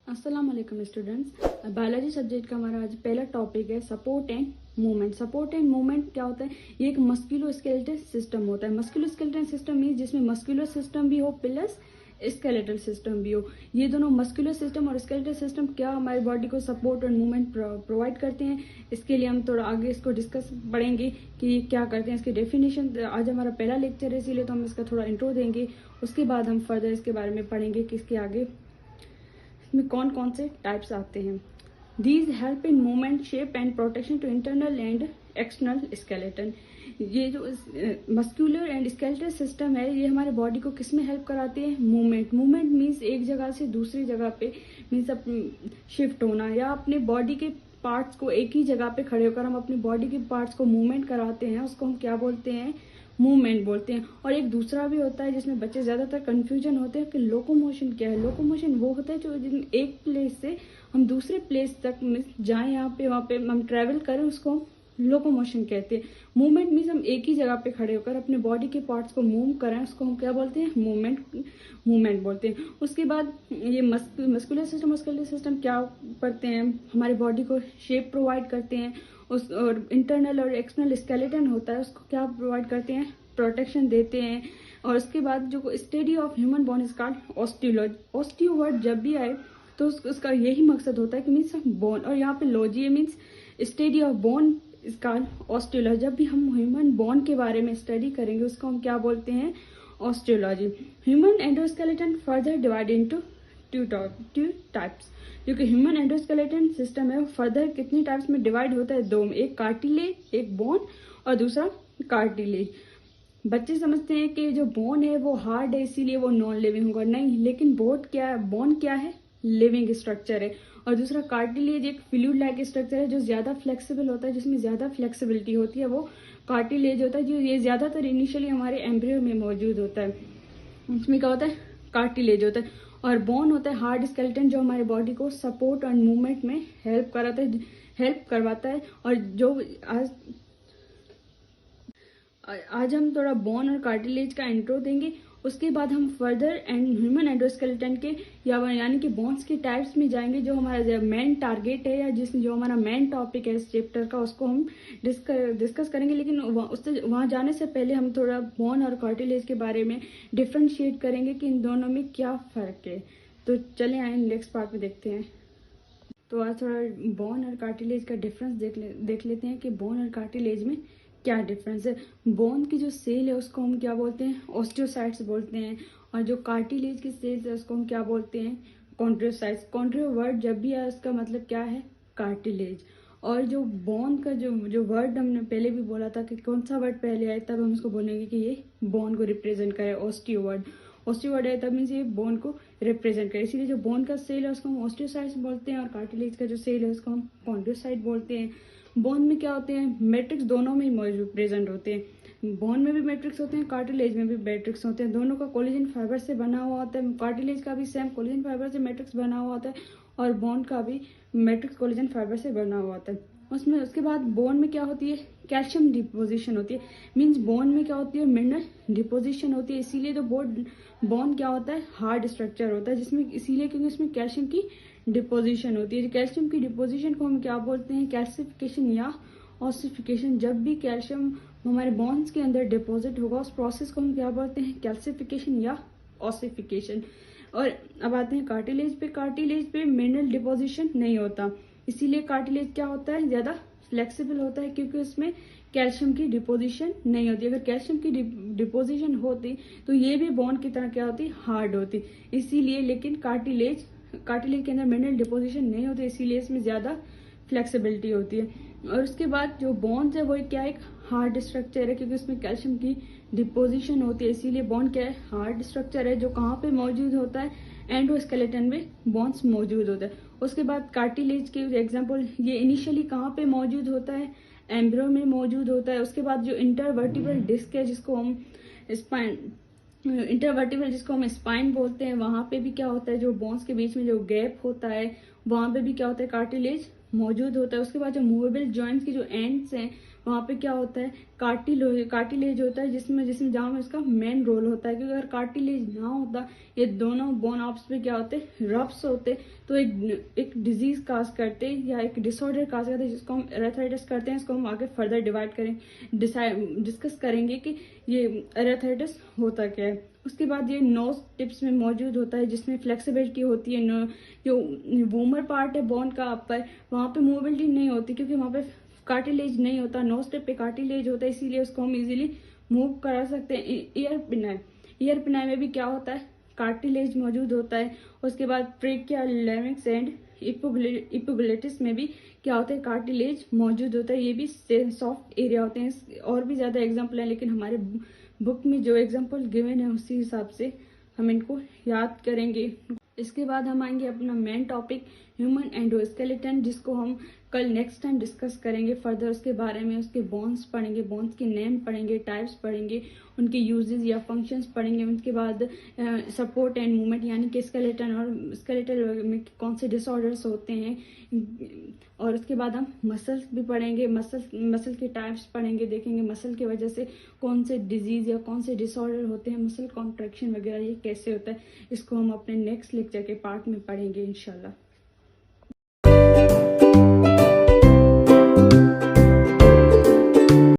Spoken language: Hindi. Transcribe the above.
अस्सलाम वालेकुम स्टूडेंट्स। बायोलॉजी सब्जेक्ट का हमारा आज पहला टॉपिक है support and movement. Support and movement क्या होता है? ये एक मस्कुलोस्केलेटल सिस्टम होता है। मस्कुलोस्केलेटल सिस्टम मींस जिसमें मस्कुलर सिस्टम भी हो प्लस स्केलेटल सिस्टम भी हो। ये दोनों मस्कुलर सिस्टम और स्केलेटल सिस्टम क्या हमारी बॉडी को सपोर्ट और मूवमेंट प्रोवाइड करते हैं। इसके लिए हम थोड़ा आगे इसको डिस्कस पढ़ेंगे कि क्या करते हैं, इसकी डेफिनेशन। आज हमारा पहला लेक्चर है, इसीलिए तो हम इसका थोड़ा इंट्रो देंगे। उसके बाद हम फर्दर इसके बारे में पढ़ेंगे कि इसके आगे इसमें कौन कौन से टाइप्स आते हैं। These help in movement, shape and protection to internal and external skeleton. ये जो मस्कुलर एंड स्केलेटल सिस्टम है, ये हमारे बॉडी को किस में हेल्प कराती है? मूवमेंट। मूवमेंट मीन्स एक जगह से दूसरी जगह पे मीन्स शिफ्ट होना, या अपने बॉडी के पार्ट्स को एक ही जगह पे खड़े होकर हम अपनी बॉडी के पार्ट्स को मूवमेंट कराते हैं, उसको हम क्या बोलते हैं? मूवमेंट बोलते हैं। और एक दूसरा भी होता है जिसमें बच्चे ज्यादातर कंफ्यूजन होते हैं कि लोकोमोशन क्या है। लोकोमोशन वो होता है जो एक प्लेस से हम दूसरे प्लेस तक जाएं, यहाँ पे वहाँ पे हम ट्रेवल करें, उसको हम लोकोमोशन कहते हैं। मूवमेंट मीन्स हम एक ही जगह पे खड़े होकर अपने बॉडी के पार्ट्स को मूव करें, उसको हम क्या बोलते हैं? मूवमेंट बोलते हैं। उसके बाद ये मस्कुलर सिस्टम, मस्कुलर सिस्टम क्या करते हैं? हमारे बॉडी को शेप प्रोवाइड करते हैं। उस और इंटरनल और एक्सटर्नल स्केलेटन होता है, उसको क्या प्रोवाइड करते हैं? प्रोटेक्शन देते हैं। और उसके बाद जो study of human bone is called osteology. Osteo word जब भी आए तो उसका यही मकसद होता है कि मीन्स बोन, और यहाँ पे logy means study of bone is called osteology. जब भी हम ह्यूमन बोन के बारे में स्टडी करेंगे उसको हम क्या बोलते हैं? Osteology. Human endoskeleton further divide into two types. जो कि ह्यूमन एंडोस्केलेटन सिस्टम है वो फर्दर कितने टाइप्स में डिवाइड होता है? दो में, एक कार्टिलेज, एक बोन, और दूसरा कार्टिलेज। बच्चे समझते हैं कि जो बोन है वो हार्ड है इसीलिए वो नॉन लिविंग होगा, नहीं। लेकिन बोन क्या है? लिविंग स्ट्रक्चर है। और दूसरा कार्टिलेज एक फ्लूइड लाइक स्ट्रक्चर है जो ज्यादा फ्लेक्सिबल होता है, जिसमें ज्यादा फ्लेक्सिबिलिटी होती है, वो कार्टिलेज होता है। जो ये ज्यादातर इनिशियली हमारे एम्ब्रियो में मौजूद होता है, उसमें क्या होता है? कार्टिलेज होता है। और बोन होता है हार्ड स्केलेटन जो हमारे बॉडी को सपोर्ट और मूवमेंट में हेल्प करवाता है। और जो आज हम थोड़ा बोन और कार्टिलेज का इंट्रो देंगे। उसके बाद हम फर्दर ह्यूमन एंडोस्केलेटन के यानी कि बोन्स के टाइप्स में जाएंगे, जो हमारा मेन टारगेट है या जो हमारा मेन टॉपिक है इस चैप्टर का, उसको हम डिस्कस करेंगे। लेकिन वहां जाने से पहले हम थोड़ा बोन और कार्टिलेज के बारे में डिफ्रेंशिएट करेंगे कि इन दोनों में क्या फर्क है। तो चले आए नेक्स्ट पार्ट में देखते हैं। तो आज थोड़ा बोन और कार्टिलेज का डिफरेंस देख लेते हैं कि बोन और कार्टिलेज में क्या डिफरेंस है। बोन की जो सेल है उसको हम क्या बोलते हैं? ऑस्टियोसाइट्स बोलते हैं। और जो कार्टिलेज की सेल्स है उसको हम क्या बोलते हैं? कॉन्ड्रियोसाइट्स। कॉन्ड्रियो वर्ड जब भी आए उसका मतलब क्या है? कार्टिलेज। और जो बोन का जो वर्ड हमने पहले भी बोला था कि कौन सा वर्ड पहले आए, तब हम उसको बोलेंगे कि ये बोन को रिप्रेजेंट करे। ऑस्टियो वर्ड है तब मीन्स ये बोन को रिप्रेजेंट करे। इसीलिए जो बोन का सेल है उसको हम ऑस्टियोसाइट्स बोलते हैं, और कार्टिलेज का जो सेल है उसको हम कॉन्ड्रियोसाइट बोलते हैं। बोन में क्या होते हैं? मैट्रिक्स दोनों में मौजूद प्रेजेंट होते हैं। बोन में भी मैट्रिक्स होते हैं, कार्टिलेज में भी मैट्रिक्स होते हैं। दोनों का कोलेजन फाइबर से बना हुआ होता है। कार्टिलेज का भी सेम कोलेजन फाइबर से मैट्रिक्स बना हुआ होता है, और बोन का भी मैट्रिक्स कोलेजन फाइबर से बना हुआ होता है। उसके बाद बोन में क्या होती है? कैल्शियम डिपोजिशन होती है। मीन्स बोन में क्या होती है? मिनरल डिपोजिशन होती है। इसीलिए तो बोन क्या होता है? हार्ड स्ट्रक्चर होता है, जिसमें इसीलिए क्योंकि इसमें कैल्शियम की डिपोजिशन होती है। कैल्शियम की डिपोजिशन को हम क्या बोलते हैं? कैल्सिफिकेशन या ऑसिफिकेशन। जब भी कैल्शियम हमारे बोन्स के अंदर डिपॉजिट होगा उस प्रोसेस को हम क्या बोलते हैं? कैल्सिफिकेशन या ऑसिफिकेशन। और अब आते हैं कार्टिलेज पे। कार्टिलेज पे मिनरल डिपोजिशन नहीं होता, इसीलिए कार्टिलेज क्या होता है? ज्यादा फ्लेक्सिबल होता है, क्योंकि उसमें कैल्शियम की डिपोजिशन नहीं होती। अगर कैल्शियम की डिपोजिशन होती तो ये भी बोन की तरह क्या होती? हार्ड होती। इसीलिए लेकिन कार्टिलेज के अंदर मिनरल डिपोजिशन नहीं होती, इसीलिए इसमें ज्यादा फ्लेक्सिबिलिटी होती है। और उसके बाद जो बोन्स है वो क्या एक हार्ड स्ट्रक्चर है, क्योंकि उसमें कैल्शियम की डिपोजिशन होती है, इसीलिए बोन क्या है? हार्ड स्ट्रक्चर है। जो कहाँ पे मौजूद होता है? एंडोस्केलेटन में बोन्स मौजूद होता है। उसके बाद कार्टिलेज के एग्जांपल, ये इनिशियली कहाँ पे मौजूद होता है? एम्ब्रियो में मौजूद होता है। उसके बाद जो इंटरवर्टिब्रल डिस्क है जिसको हम स्पाइन बोलते हैं, वहां पे भी क्या होता है? जो बोन्स के बीच में जो गैप होता है वहां पे भी क्या होता है? कार्टिलेज मौजूद होता है। उसके बाद जो मूवेबल जॉइंट्स की जो एंड्स हैं वहाँ पे क्या होता है, कार्टिलेज होता है, जिसमें जहाँ में इसका मेन रोल होता है, क्योंकि अगर कार्टिलेज ना होता, ये दोनों बोन आपस में क्या होते, रब्स होते, तो एक डिजीज काज करते या एक डिसऑर्डर काज करते, जिसको हम एरेथ्राइटिस करते हैं। इसको हम आगे फर्दर डिस्कस करेंगे कि ये एरेथ्राइटिस होता क्या है। उसके बाद ये नोज टिप्स में मौजूद होता है, जिसमें फ्लेक्सिबिलिटी होती है। जो वूमर पार्ट है बोन का अपर, वहाँ पे मूवबिलिटी नहीं होती, क्योंकि वहाँ पे कार्टिलेज नहीं होता, नोज टिप पे कार्टिलेज होता है, इसीलिए उसको हम इजीली मूव करा सकते हैं। ईयर पिनाई में भी क्या होता है, कार्टिलेज मौजूद होता है। उसके बाद ट्रेकिया, लैरिंक्स एंड इपिग्लोटिस में भी क्या होता है, कार्टिलेज मौजूद होता है। ये भी सॉफ्ट एरिया होते हैं। और भी ज्यादा एग्जांपल है, लेकिन हमारे बुक में जो एग्जांपल गिवन है उसी हिसाब से हम इनको याद करेंगे। इसके बाद हम आएंगे अपना मेन टॉपिक ह्यूमन एंडोस्केलेटन, जिसको हम कल नेक्स्ट टाइम डिस्कस करेंगे फर्दर। उसके बारे में उसके बोन्स पढ़ेंगे, बोन्स के नेम पढ़ेंगे, टाइप्स पढ़ेंगे, उनके यूजेस या फंक्शंस पढ़ेंगे। उसके बाद सपोर्ट एंड मूवमेंट, यानी कि स्केलेटन और स्केलेटल में कौन से डिसऑर्डर्स होते हैं। और उसके बाद हम मसल्स भी पढ़ेंगे, मसल के टाइप्स पढ़ेंगे, देखेंगे मसल की वजह से कौन से डिजीज या कौन से डिसऑर्डर होते हैं, मसल कॉन्ट्रैक्शन वगैरह ये कैसे होता है। इसको हम अपने नेक्स्ट लेक्चर के पार्ट में पढ़ेंगे इंशाल्लाह।